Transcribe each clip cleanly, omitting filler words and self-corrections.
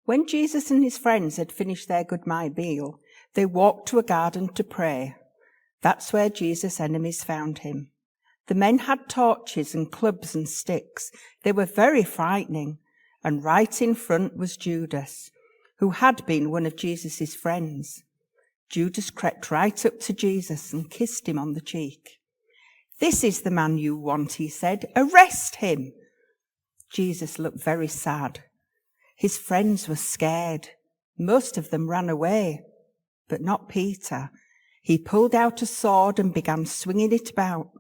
When Jesus and his friends had finished their goodnight meal, they walked to a garden to pray. That's where Jesus' enemies found him. The men had torches and clubs and sticks. They were very frightening. And right in front was Judas, who had been one of Jesus' friends. Judas crept right up to Jesus and kissed him on the cheek. "This is the man you want," he said. "Arrest him." Jesus looked very sad. His friends were scared. Most of them ran away, but not Peter. He pulled out a sword and began swinging it about.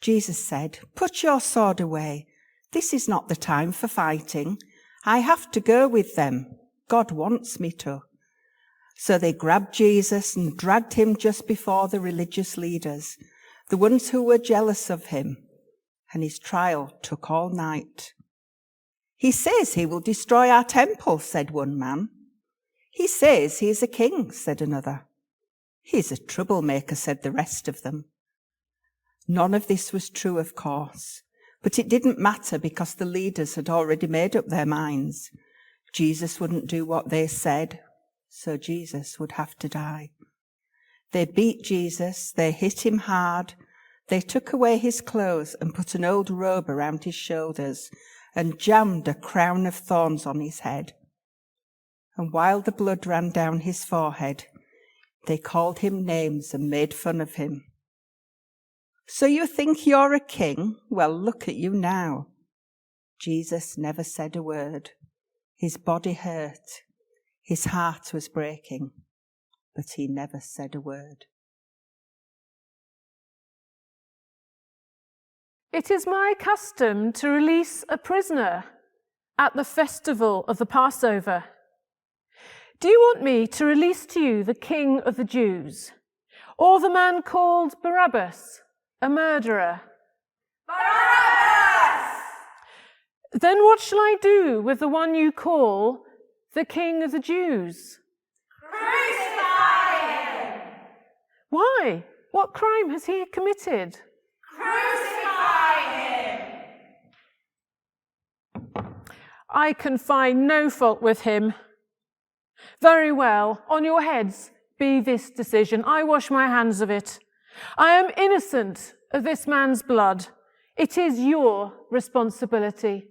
Jesus said, "Put your sword away. This is not the time for fighting. I have to go with them. God wants me to." So they grabbed Jesus and dragged him just before the religious leaders, the ones who were jealous of him, and his trial took all night. "He says he will destroy our temple," said one man. "He says he is a king," said another. "He's a troublemaker," said the rest of them. None of this was true, of course, but it didn't matter because the leaders had already made up their minds. Jesus wouldn't do what they said, so Jesus would have to die. They beat Jesus, they hit him hard, they took away his clothes and put an old robe around his shoulders and jammed a crown of thorns on his head. And while the blood ran down his forehead, they called him names and made fun of him. "So you think you're a king? Well, look at you now." Jesus never said a word. His body hurt. His heart was breaking, but he never said a word. It is my custom to release a prisoner at the festival of the Passover. Do you want me to release to you the King of the Jews, or the man called Barabbas, a murderer? Barabbas! Then what shall I do with the one you call the King of the Jews? Crucify him! Why? What crime has he committed? Crucify him! I can find no fault with him. Very well, on your heads be this decision. I wash my hands of it. I am innocent of this man's blood. It is your responsibility.